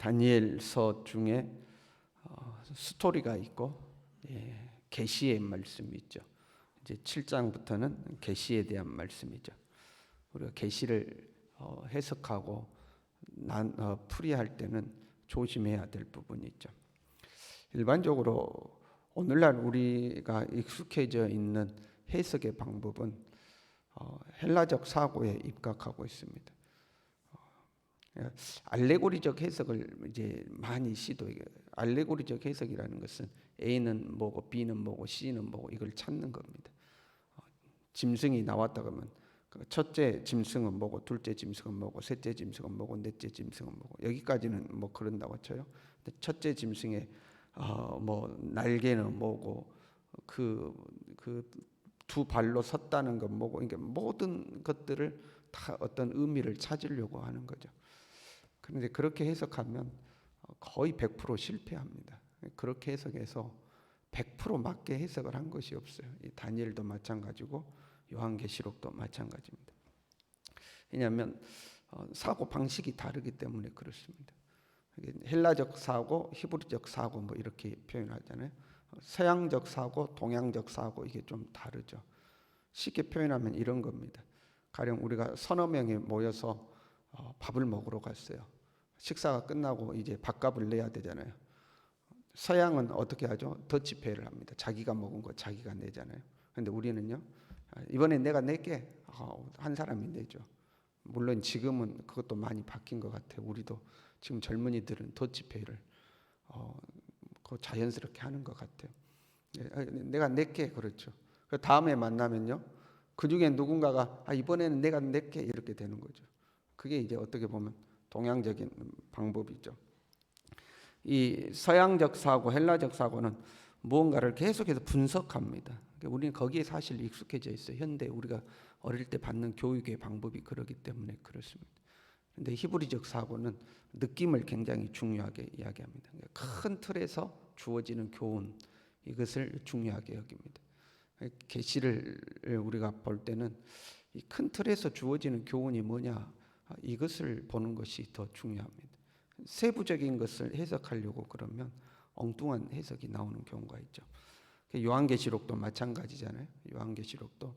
다니엘서 중에 스토리가 있고 계시의 말씀이 있죠. 이제 7장부터는 계시에 대한 말씀이죠. 우리가 계시를 해석하고 풀이할 때는 조심해야 될 부분이 있죠. 일반적으로 오늘날 우리가 익숙해져 있는 해석의 방법은 헬라적 사고에 입각하고 있습니다. 알레고리적 해석을 이제 많이 시도해요. 알레고리적 해석이라는 것은 A는 뭐고 B는 뭐고 C는 뭐고 이걸 찾는 겁니다. 짐승이 나왔다 그러면 첫째 짐승은 뭐고, 둘째 짐승은 뭐고, 셋째 짐승은 뭐고, 넷째 짐승은 뭐고, 여기까지는 뭐 그런다고 쳐요. 근데 첫째 짐승의 뭐 날개는 뭐고, 그 두 발로 섰다는 건 뭐고, 그러니까 모든 것들을 다 어떤 의미를 찾으려고 하는 거죠. 그런데 그렇게 해석하면 거의 100% 실패합니다. 그렇게 해석해서 100% 맞게 해석을 한 것이 없어요. 이 다니엘도 마찬가지고 요한계시록도 마찬가지입니다. 왜냐하면 사고 방식이 다르기 때문에 그렇습니다. 헬라적 사고, 히브리적 사고 뭐 이렇게 표현하잖아요. 서양적 사고, 동양적 사고 이게 좀 다르죠. 쉽게 표현하면 이런 겁니다. 가령 우리가 서너 명이 모여서 밥을 먹으러 갔어요. 식사가 끝나고 이제 밥값을 내야 되잖아요. 서양은 어떻게 하죠? 더치페이를 합니다. 자기가 먹은 거 자기가 내잖아요. 근데 우리는요, 이번엔 내가 낼게. 한 사람이 내죠. 물론 지금은 그것도 많이 바뀐 것 같아요. 우리도 지금 젊은이들은 더치페이를 자연스럽게 하는 것 같아요. 내가 낼게, 그렇죠. 그 다음에 만나면요, 그 중에 누군가가 이번에는 내가 낼게 이렇게 되는 거죠. 그게 이제 어떻게 보면 동양적인 방법이죠. 이 서양적 사고, 헬라적 사고는 무언가를 계속해서 분석합니다. 우리는 거기에 사실 익숙해져 있어요. 현대 우리가 어릴 때 받는 교육의 방법이 그러기 때문에 그렇습니다. 그런데 히브리적 사고는 느낌을 굉장히 중요하게 이야기합니다. 큰 틀에서 주어지는 교훈, 이것을 중요하게 여깁니다. 계시를 우리가 볼 때는 이 큰 틀에서 주어지는 교훈이 뭐냐, 이것을 보는 것이 더 중요합니다. 세부적인 것을 해석하려고 그러면 엉뚱한 해석이 나오는 경우가 있죠. 요한계시록도 마찬가지잖아요. 요한계시록도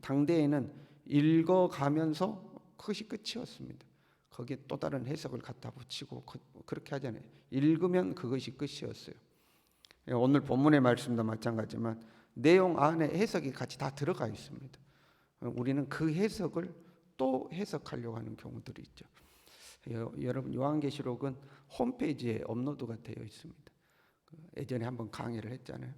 당대에는 읽어가면서 그것이 끝이었습니다. 거기에 또 다른 해석을 갖다 붙이고 그렇게 하잖아요. 읽으면 그것이 끝이었어요. 오늘 본문의 말씀도 마찬가지지만 내용 안에 해석이 같이 다 들어가 있습니다. 우리는 그 해석을 또 해석하려고 하는 경우들이 있죠. 여러분, 요한계시록은 홈페이지에 업로드가 되어 있습니다. 예전에 한번 강의를 했잖아요.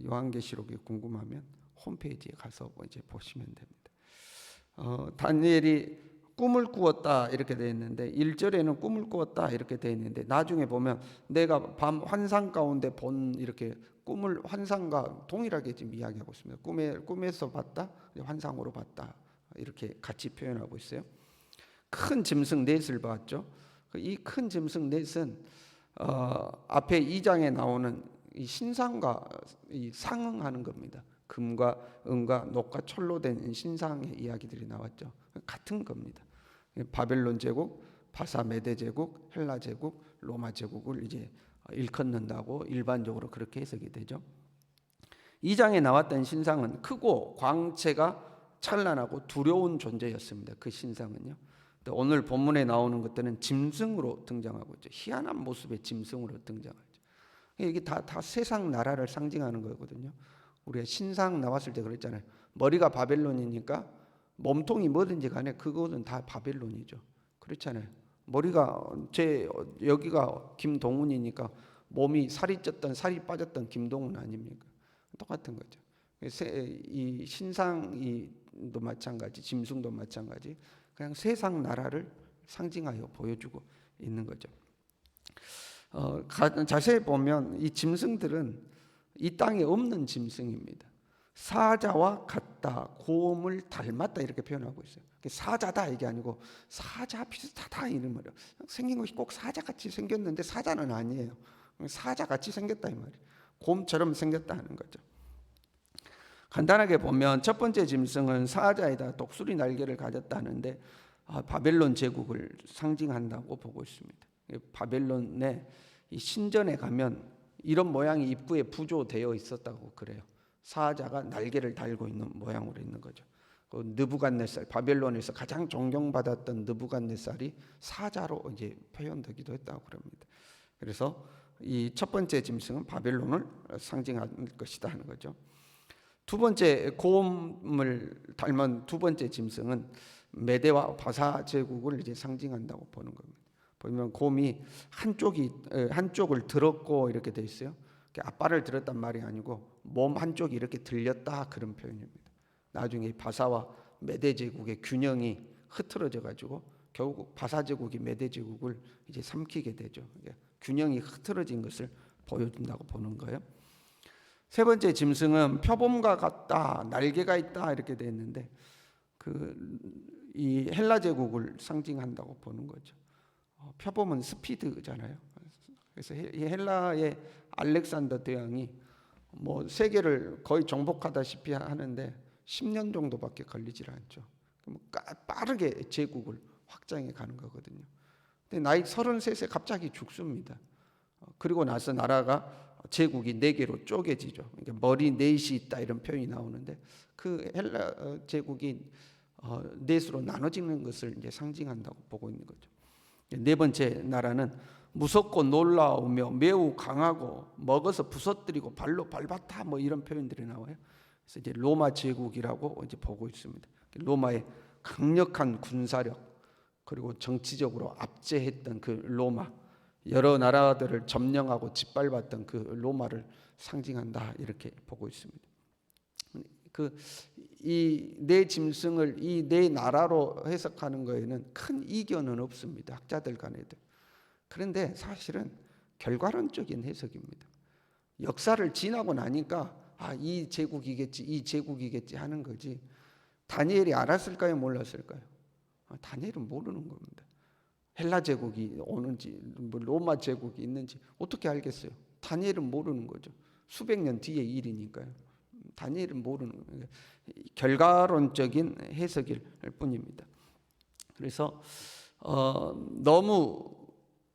요한계시록이 궁금하면 홈페이지에 가서 이제 보시면 됩니다. 다니엘이 꿈을 꾸었다 이렇게 되어 있는데 1절에는 꿈을 꾸었다 이렇게 되어 있는데 나중에 보면 내가 밤 환상 가운데 본 이렇게 꿈을 환상과 동일하게 지금 이야기하고 있습니다. 꿈에서 봤다, 환상으로 봤다 이렇게 같이 표현하고 있어요. 큰 짐승 넷을 봤죠. 이 큰 짐승 넷은 앞에 2장에 나오는 이 신상과 이 상응하는 겁니다. 금과 은과 녹과 철로 된 신상의 이야기들이 나왔죠. 같은 겁니다. 바벨론 제국, 바사 메데 제국, 헬라 제국, 로마 제국을 이제 일컫는다고 일반적으로 그렇게 해석이 되죠. 2장에 나왔던 신상은 크고 광채가 찬란하고 두려운 존재였습니다. 그 신상은요. 오늘 본문에 나오는 것들은 짐승으로 등장하고 있죠. 희한한 모습의 짐승으로 등장하죠. 이게 다 세상 나라를 상징하는 거거든요. 우리가 신상 나왔을 때 그랬잖아요. 머리가 바벨론이니까 몸통이 뭐든지 간에 그것은 다 바벨론이죠. 그렇잖아요. 머리가 여기가 김동훈이니까 몸이 살이 쪘던 살이 빠졌던 김동훈 아닙니까? 똑같은 거죠. 이 신상도 마찬가지, 짐승도 마찬가지. 그냥 세상 나라를 상징하여 보여주고 있는 거죠. 자세히 보면 이 짐승들은 이 땅에 없는 짐승입니다. 사자와 같다, 곰을 닮았다 이렇게 표현하고 있어요. 사자다 이게 아니고 사자 비슷하다 이런 말이에요. 생긴 것이 꼭 사자같이 생겼는데 사자는 아니에요. 사자같이 생겼다 이 말이에요. 곰처럼 생겼다 하는 거죠. 간단하게 보면 첫 번째 짐승은 사자에다 독수리 날개를 가졌다는데 바벨론 제국을 상징한다고 보고 있습니다. 바벨론의 이 신전에 가면 이런 모양이 입구에 부조되어 있었다고 그래요. 사자가 날개를 달고 있는 모양으로 있는 거죠. 그 느부갓네살, 바벨론에서 가장 존경받았던 느부갓네살이 사자로 이제 표현되기도 했다고 그럽니다. 그래서 이 첫 번째 짐승은 바벨론을 상징할 것이다 하는 거죠. 두 번째, 곰을 닮은 두 번째 짐승은 메대와 바사 제국을 이제 상징한다고 보는 겁니다. 보면 곰이 한쪽을 들었고 이렇게 돼 있어요. 앞발을 들었단 말이 아니고 몸 한쪽이 이렇게 들렸다 그런 표현입니다. 나중에 바사와 메대 제국의 균형이 흐트러져 가지고 결국 바사 제국이 메대 제국을 이제 삼키게 되죠. 균형이 흐트러진 것을 보여준다고 보는 거예요. 세 번째 짐승은 표범과 같다, 날개가 있다 이렇게 돼 있는데 이 헬라 제국을 상징한다고 보는 거죠. 표범은 스피드잖아요. 그래서 이 헬라의 알렉산더 대왕이 뭐 세계를 거의 정복하다시피 하는데 10년 정도밖에 걸리질 않죠. 빠르게 제국을 확장해 가는 거거든요. 근데 나이 33세 갑자기 죽습니다. 그리고 나서 나라가 제국이 4개로 쪼개지죠. 그러니까 머리 넷이 있다 이런 표현이 나오는데 그 헬라 제국이 넷으로 나눠지는 것을 이제 상징한다고 보고 있는 거죠. 네 번째 나라는 무섭고 놀라우며 매우 강하고 먹어서 부서뜨리고 발로 밟았다 뭐 이런 표현들이 나와요. 그래서 이제 로마 제국이라고 이제 보고 있습니다. 로마의 강력한 군사력 그리고 정치적으로 압제했던 그 로마, 여러 나라들을 점령하고 짓밟았던 그 로마를 상징한다 이렇게 보고 있습니다. 이 네 짐승을 이 네 나라로 해석하는 거에는 큰 이견은 없습니다. 학자들 간에도. 그런데 사실은 결과론적인 해석입니다. 역사를 지나고 나니까 이 제국이겠지, 이 제국이겠지 하는 거지. 다니엘이 알았을까요, 몰랐을까요? 다니엘은 모르는 겁니다. 헬라 제국이 오는지, 로마 제국이 있는지 어떻게 알겠어요? 다니엘은 모르는 거죠. 수백 년 뒤의 일이니까요. 다니엘은 모르는 거예요. 결과론적인 해석일 뿐입니다. 그래서 너무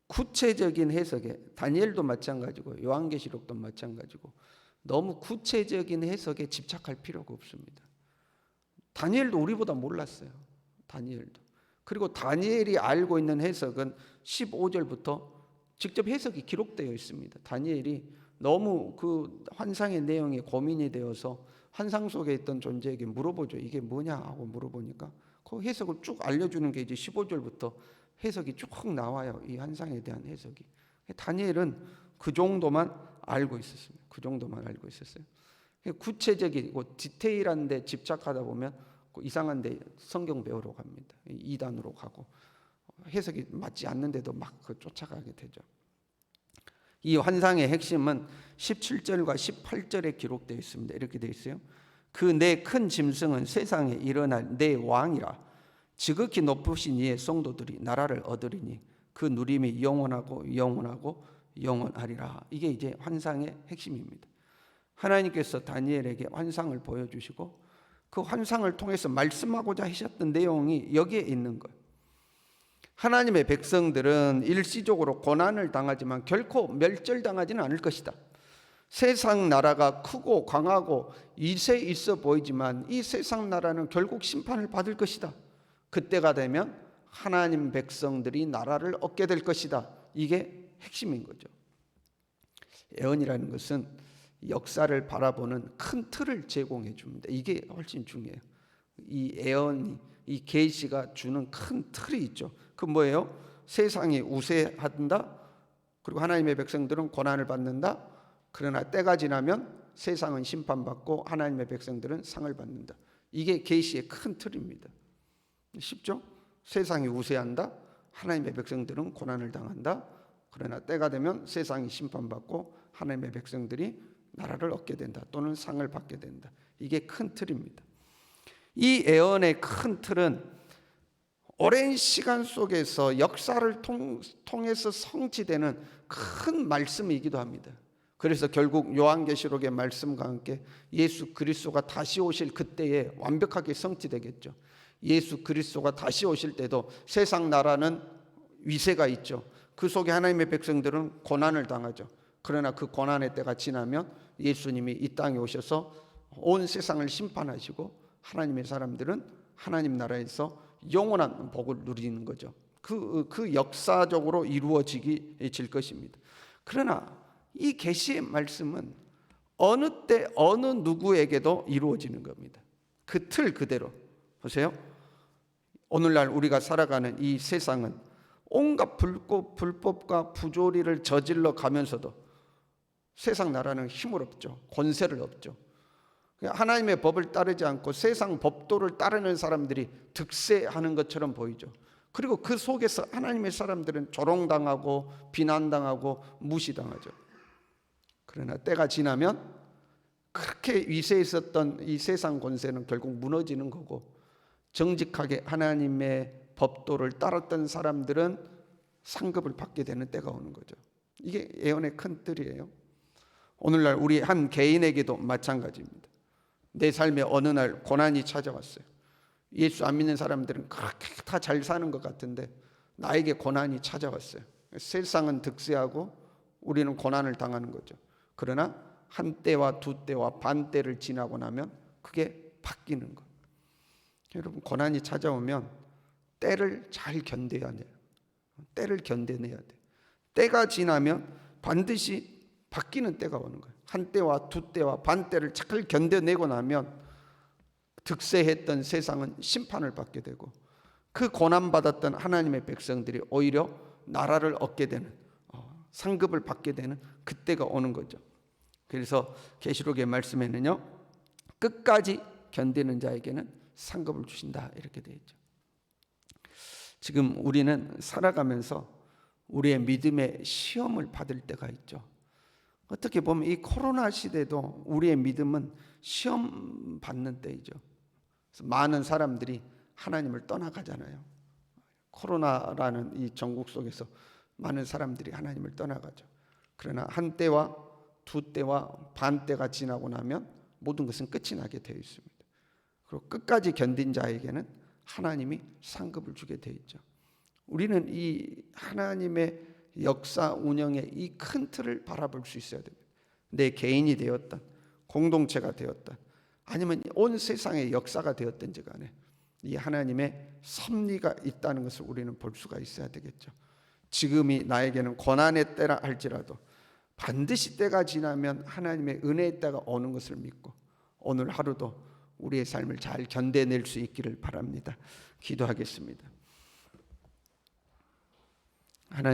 구체적인 해석에 다니엘도 마찬가지고 요한계시록도 마찬가지고 너무 구체적인 해석에 집착할 필요가 없습니다. 다니엘도 우리보다 몰랐어요. 다니엘도. 그리고 다니엘이 알고 있는 해석은 15절부터 직접 해석이 기록되어 있습니다. 다니엘이 너무 그 환상의 내용에 고민이 되어서 환상 속에 있던 존재에게 물어보죠. 이게 뭐냐 하고 물어보니까 그 해석을 쭉 알려주는 게 이제 15절부터 해석이 쭉 나와요. 이 환상에 대한 해석이. 다니엘은 그 정도만 알고 있었습니다. 그 정도만 알고 있었어요. 구체적이고 디테일한 데 집착하다 보면 이상한 데 성경 배우러 갑니다. 이단으로 가고 해석이 맞지 않는데도 막 쫓아가게 되죠. 이 환상의 핵심은 17절과 18절에 기록되어 있습니다. 이렇게 되어 있어요. 그 네 큰 짐승은 세상에 일어날 네 왕이라 지극히 높으신 이의 성도들이 나라를 얻으리니 그 누림이 영원하고 영원하고 영원하리라. 이게 이제 환상의 핵심입니다. 하나님께서 다니엘에게 환상을 보여주시고 그 환상을 통해서 말씀하고자 하셨던 내용이 여기에 있는 거예요. 하나님의 백성들은 일시적으로 고난을 당하지만 결코 멸절당하지는 않을 것이다. 세상 나라가 크고 강하고 위세 있어 보이지만 이 세상 나라는 결국 심판을 받을 것이다. 그때가 되면 하나님 백성들이 나라를 얻게 될 것이다. 이게 핵심인 거죠. 예언이라는 것은 역사를 바라보는 큰 틀을 제공해 줍니다. 이게 훨씬 중요해요. 이 예언이, 이 계시가 주는 큰 틀이 있죠. 그 뭐예요? 세상이 우세한다. 그리고 하나님의 백성들은 고난을 받는다. 그러나 때가 지나면 세상은 심판받고 하나님의 백성들은 상을 받는다. 이게 계시의 큰 틀입니다. 쉽죠? 세상이 우세한다. 하나님의 백성들은 고난을 당한다. 그러나 때가 되면 세상이 심판받고 하나님의 백성들이 나라를 얻게 된다. 또는 상을 받게 된다. 이게 큰 틀입니다. 이 예언의 큰 틀은 오랜 시간 속에서 역사를 통해서 성취되는 큰 말씀이기도 합니다. 그래서 결국 요한계시록의 말씀과 함께 예수 그리스도가 다시 오실 그때에 완벽하게 성취되겠죠. 예수 그리스도가 다시 오실 때도 세상 나라는 위세가 있죠. 그 속에 하나님의 백성들은 고난을 당하죠. 그러나 그 고난의 때가 지나면 예수님이 이 땅에 오셔서 온 세상을 심판하시고 하나님의 사람들은 하나님 나라에서 영원한 복을 누리는 거죠. 그 역사적으로 이루어질 것입니다. 그러나 이 계시의 말씀은 어느 때 어느 누구에게도 이루어지는 겁니다. 그 틀 그대로 보세요. 오늘날 우리가 살아가는 이 세상은 온갖 불법과 부조리를 저질러 가면서도 세상 나라는 힘을 얻죠. 권세를 얻죠. 하나님의 법을 따르지 않고 세상 법도를 따르는 사람들이 득세하는 것처럼 보이죠. 그리고 그 속에서 하나님의 사람들은 조롱당하고 비난당하고 무시당하죠. 그러나 때가 지나면 그렇게 위세에 있었던 이 세상 권세는 결국 무너지는 거고, 정직하게 하나님의 법도를 따랐던 사람들은 상급을 받게 되는 때가 오는 거죠. 이게 예언의 큰 틀이에요. 오늘날 우리 한 개인에게도 마찬가지입니다. 내 삶에 어느 날 고난이 찾아왔어요. 예수 안 믿는 사람들은 그렇게 다 잘 사는 것 같은데 나에게 고난이 찾아왔어요. 세상은 득세하고 우리는 고난을 당하는 거죠. 그러나 한 때와 두 때와 반 때를 지나고 나면 그게 바뀌는 것. 여러분, 고난이 찾아오면 때를 잘 견뎌야 돼요. 때를 견뎌내야 돼요. 때가 지나면 반드시 바뀌는 때가 오는 거예요. 한 때와 두 때와 반 때를 잘 견뎌내고 나면 득세했던 세상은 심판을 받게 되고, 그 고난받았던 하나님의 백성들이 오히려 나라를 얻게 되는, 상급을 받게 되는 그때가 오는 거죠. 그래서 계시록의 말씀에는요, 끝까지 견디는 자에게는 상급을 주신다 이렇게 되어 있죠. 지금 우리는 살아가면서 우리의 믿음의 시험을 받을 때가 있죠. 어떻게 보면 이 코로나 시대도 우리의 믿음은 시험 받는 때이죠. 그래서 많은 사람들이 하나님을 떠나가잖아요. 코로나라는 이 전국 속에서 많은 사람들이 하나님을 떠나가죠. 그러나 한 때와 두 때와 반 때가 지나고 나면 모든 것은 끝이 나게 되어 있습니다. 그리고 끝까지 견딘 자에게는 하나님이 상급을 주게 되어 있죠. 우리는 이 하나님의 역사 운영의 이 큰 틀을 바라볼 수 있어야 됩니다. 내 개인이 되었던, 공동체가 되었던, 아니면 온 세상의 역사가 되었든지 간에 이 하나님의 섭리가 있다는 것을 우리는 볼 수가 있어야 되겠죠. 지금이 나에게는 고난의 때라 할지라도 반드시 때가 지나면 하나님의 은혜의 때가 오는 것을 믿고 오늘 하루도 우리의 삶을 잘 견뎌낼 수 있기를 바랍니다. 기도하겠습니다. 하나님,